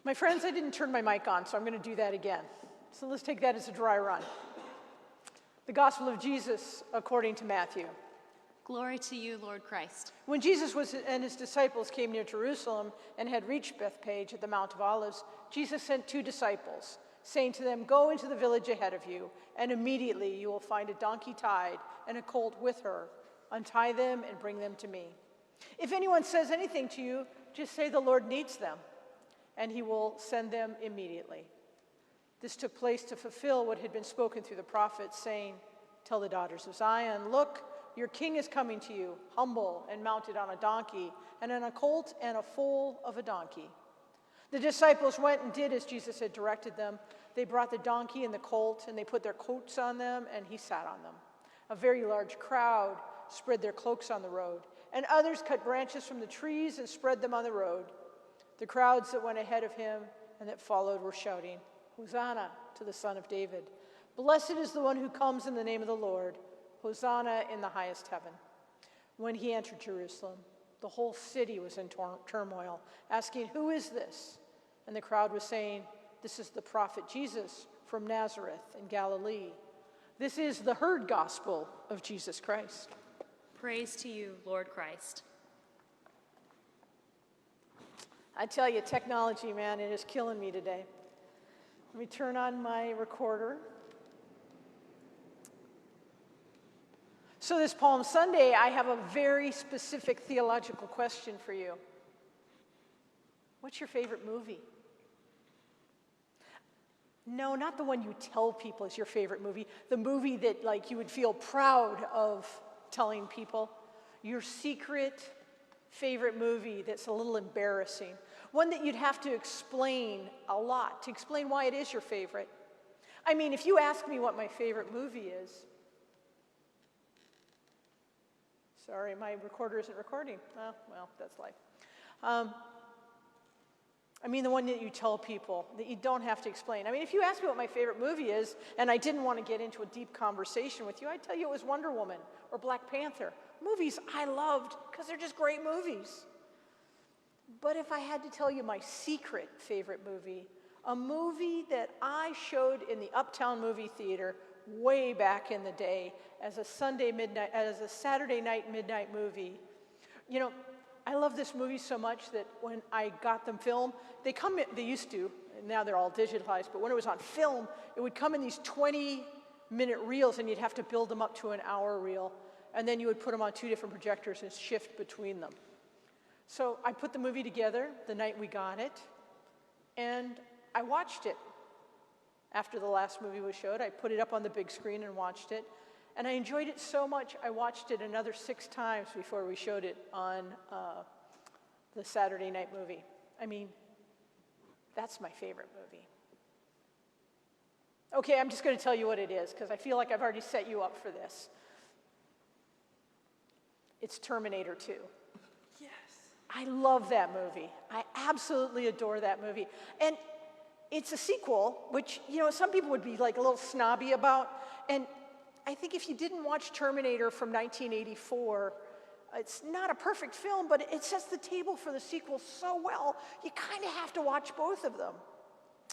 My friends, I didn't turn my mic on, so I'm going to do that again. So let's take that as a dry run. The Gospel of Jesus according to Matthew. Glory to you, Lord Christ. When Jesus and his disciples came near Jerusalem and had reached Bethphage at the Mount of Olives, Jesus sent 2 disciples, saying to them, "Go into the village ahead of you, and immediately you will find a donkey tied and a colt with her. Untie them and bring them to me. If anyone says anything to you, just say the Lord needs them, and he will send them immediately." This took place to fulfill what had been spoken through the prophets, saying, "Tell the daughters of Zion, look, your king is coming to you, humble and mounted on a donkey, and on a colt and a foal of a donkey." The disciples went and did as Jesus had directed them. They brought the donkey and the colt, and they put their coats on them, and he sat on them. A very large crowd spread their cloaks on the road, and others cut branches from the trees and spread them on the road. The crowds that went ahead of him and that followed were shouting, "Hosanna to the Son of David. Blessed is the one who comes in the name of the Lord. Hosanna in the highest heaven." When he entered Jerusalem, the whole city was in turmoil, asking, "Who is this?" And the crowd was saying, "This is the prophet Jesus from Nazareth in Galilee." This is the heard gospel of Jesus Christ. Praise to you, Lord Christ. I tell you, technology, man, it is killing me today. Let me turn on my recorder. So this Palm Sunday, I have a very specific theological question for you. What's your favorite movie? No, not the one you tell people is your favorite movie. The movie that like you would feel proud of telling people. Your secret favorite movie that's a little embarrassing. One that you'd have to explain a lot to explain why it is your favorite. I mean, if you ask me what my favorite movie is, sorry, my recorder isn't recording. Oh, well, that's life. I mean the one that you tell people, that you don't have to explain. I mean, if you ask me what my favorite movie is, and I didn't want to get into a deep conversation with you, I'd tell you it was Wonder Woman or Black Panther. Movies I loved because they're just great movies. But if I had to tell you my secret favorite movie, a movie that I showed in the Uptown Movie Theater way back in the day as a Saturday night midnight movie. You know, I love this movie so much that when I got them filmed, they used to, and now they're all digitalized, but when it was on film, it would come in these 20-minute reels, and you'd have to build them up to an hour reel, and then you would put them on 2 different projectors and shift between them. So I put the movie together the night we got it, and I watched it. After the last movie was showed, I put it up on the big screen and watched it. And I enjoyed it so much, I watched it another 6 times before we showed it on the Saturday night movie. I mean, that's my favorite movie. Okay, I'm just going to tell you what it is, because I feel like I've already set you up for this. It's Terminator 2. Yes. I love that movie. I absolutely adore that movie. And it's a sequel, which, you know, some people would be like a little snobby about. And I think if you didn't watch Terminator from 1984, it's not a perfect film, but it sets the table for the sequel so well, you kind of have to watch both of them.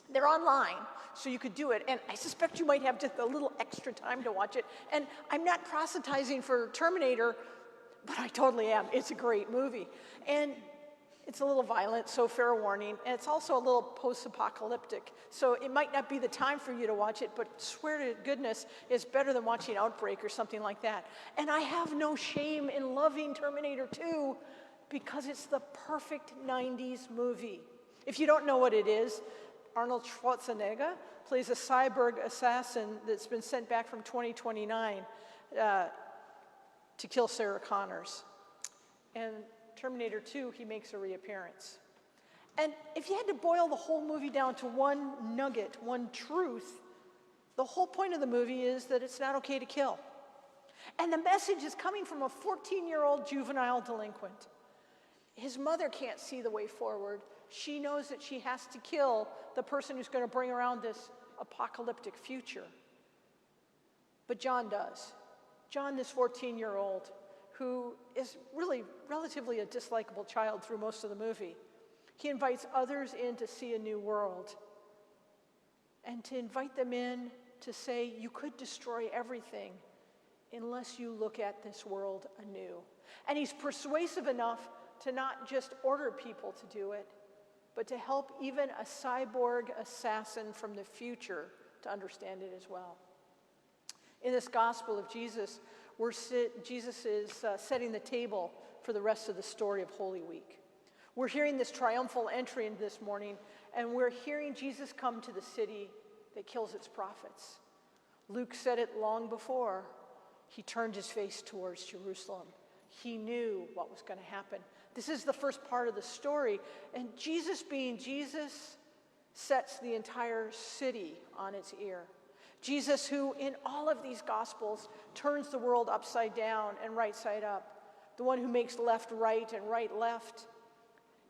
They're online, so you could do it, and I suspect you might have just a little extra time to watch it. And I'm not proselytizing for Terminator, but I totally am. It's a great movie. And it's a little violent, so fair warning. And it's also a little post-apocalyptic. So it might not be the time for you to watch it, but swear to goodness, it's better than watching Outbreak or something like that. And I have no shame in loving Terminator 2 because it's the perfect 90s movie. If you don't know what it is, Arnold Schwarzenegger plays a cyborg assassin that's been sent back from 2029 to kill Sarah Connors. And Terminator 2, he makes a reappearance. And if you had to boil the whole movie down to one nugget, one truth, the whole point of the movie is that it's not okay to kill. And the message is coming from a 14-year-old juvenile delinquent. His mother can't see the way forward. She knows that she has to kill the person who's going to bring around this apocalyptic future. But John does. John, this 14-year-old, who is really relatively a dislikable child through most of the movie, He invites others in to see a new world and to invite them in to say, you could destroy everything unless you look at this world anew. And he's persuasive enough to not just order people to do it, but to help even a cyborg assassin from the future to understand it as well. In this gospel of Jesus, Jesus is setting the table for the rest of the story of Holy Week. We're hearing this triumphal entry in this morning, and we're hearing Jesus come to the city that kills its prophets. Luke said it long before. He turned his face towards Jerusalem. He knew what was going to happen. This is the first part of the story, and Jesus, being Jesus, sets the entire city on its ear. Jesus, who in all of these gospels turns the world upside down and right side up, the one who makes left right and right left,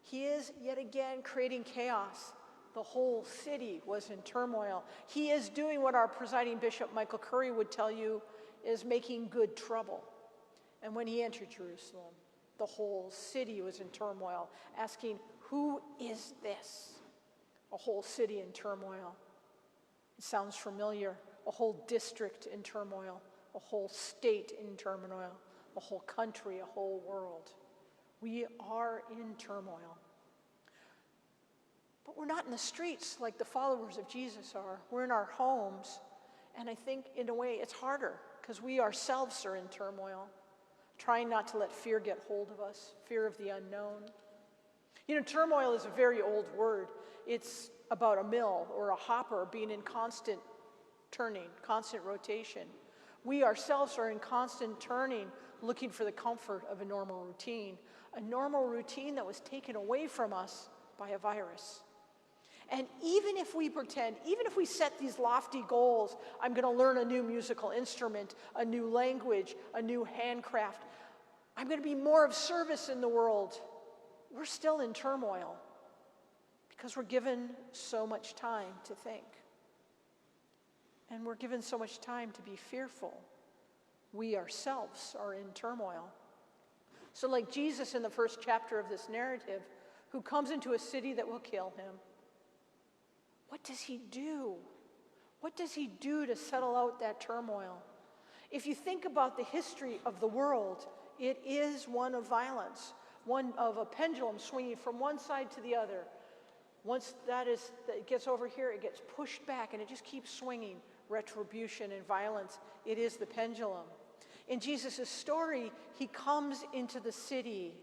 he is yet again creating chaos. The whole city was in turmoil. He is doing what our presiding bishop, Michael Curry, would tell you is making good trouble. And when he entered Jerusalem, the whole city was in turmoil, asking, who is this? A whole city in turmoil. It sounds familiar. A whole district in turmoil, a whole state in turmoil, a whole country, a whole world. We are in turmoil. But we're not in the streets like the followers of Jesus are. We're in our homes. And I think, in a way, it's harder because we ourselves are in turmoil, trying not to let fear get hold of us, fear of the unknown. You know, turmoil is a very old word. It's about a mill or a hopper being in constant turning, constant rotation. We ourselves are in constant turning, looking for the comfort of a normal routine that was taken away from us by a virus. And even if we pretend, even if we set these lofty goals, I'm going to learn a new musical instrument, a new language, a new handcraft, I'm going to be more of service in the world, we're still in turmoil because we're given so much time to think. And we're given so much time to be fearful. We ourselves are in turmoil. So like Jesus in the first chapter of this narrative, who comes into a city that will kill him, what does he do? What does he do to settle out that turmoil? If you think about the history of the world, it is one of violence, one of a pendulum swinging from one side to the other. Once it gets over here, it gets pushed back, and it just keeps swinging. Retribution and violence, it is the pendulum. In Jesus' story, he comes into the city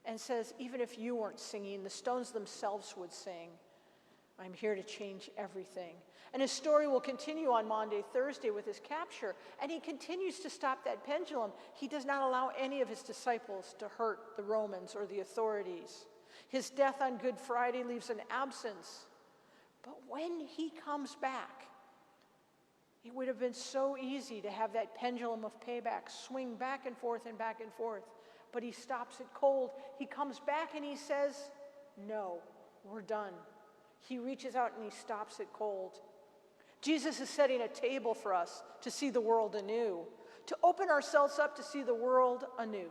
and says, even if you weren't singing, the stones themselves would sing. I'm here to change everything. And his story will continue on Maundy, Thursday with his capture, and he continues to stop that pendulum. He does not allow any of his disciples to hurt the Romans or the authorities. His death on Good Friday leaves an absence. But when he comes back, it would have been so easy to have that pendulum of payback swing back and forth and back and forth. But he stops it cold. He comes back and he says, no, we're done. He reaches out and he stops it cold. Jesus is setting a table for us to see the world anew, to open ourselves up to see the world anew.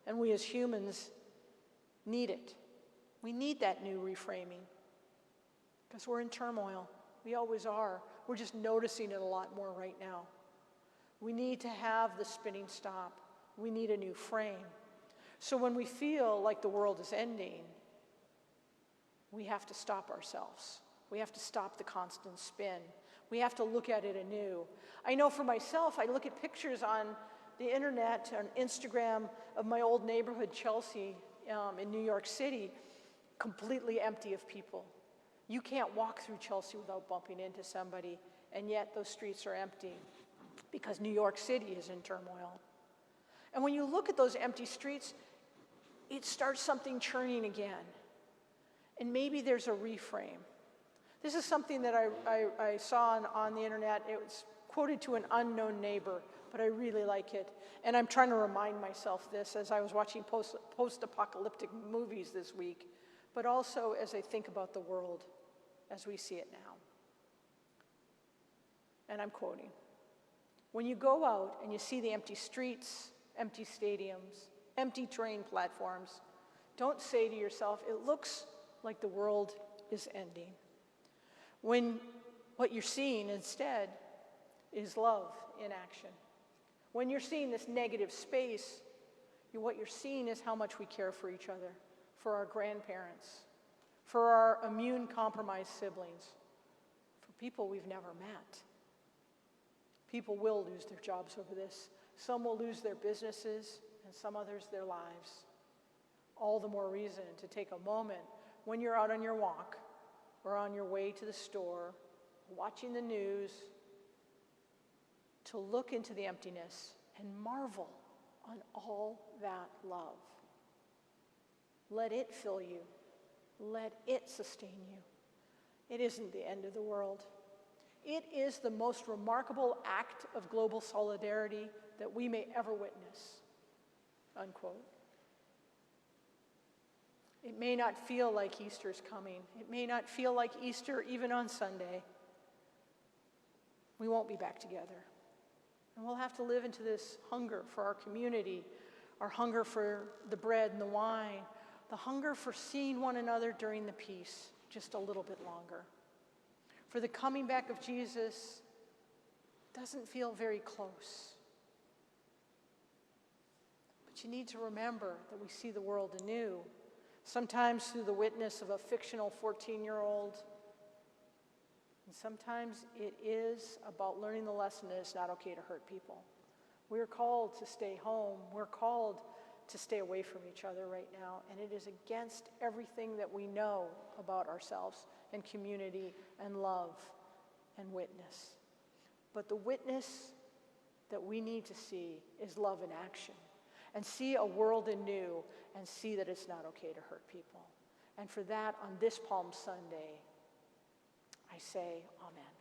And we as humans need it. We need that new reframing because we're in turmoil. We always are. We're just noticing it a lot more right now. We need to have the spinning stop. We need a new frame. So when we feel like the world is ending, we have to stop ourselves. We have to stop the constant spin. We have to look at it anew. I know for myself, I look at pictures on the internet, on Instagram, of my old neighborhood, Chelsea, in New York City, completely empty of people. You can't walk through Chelsea without bumping into somebody, and yet those streets are empty because New York City is in turmoil. And when you look at those empty streets, it starts something churning again. And maybe there's a reframe. This is something that I saw on the internet. It was quoted to an unknown neighbor, but I really like it. And I'm trying to remind myself this as I was watching post-apocalyptic movies this week, but also as I think about the world as we see it now. And I'm quoting, when you go out and you see the empty streets, empty stadiums, empty train platforms, Don't say to yourself, it looks like the world is ending. When what you're seeing instead is love in action. When you're seeing this negative space, what you're seeing is how much we care for each other, for our grandparents, for our immune-compromised siblings, for people we've never met. People will lose their jobs over this. Some will lose their businesses, and some others their lives. All the more reason to take a moment when you're out on your walk or on your way to the store, watching the news, to look into the emptiness and marvel on all that love. Let it fill you. Let it sustain you. It isn't the end of the world. It is the most remarkable act of global solidarity that we may ever witness. Unquote. It may not feel like Easter's coming. It may not feel like Easter even on Sunday. We won't be back together. And we'll have to live into this hunger for our community, our hunger for the bread and the wine, the hunger for seeing one another during the peace just a little bit longer. For the coming back of Jesus doesn't feel very close. But you need to remember that we see the world anew, sometimes through the witness of a fictional 14-year-old. And sometimes it is about learning the lesson that it's not okay to hurt people. We're called to stay home. We're called to stay away from each other right now. And it is against everything that we know about ourselves and community and love and witness. But the witness that we need to see is love in action. And see a world anew and see that it's not okay to hurt people. And for that, on this Palm Sunday, I say amen.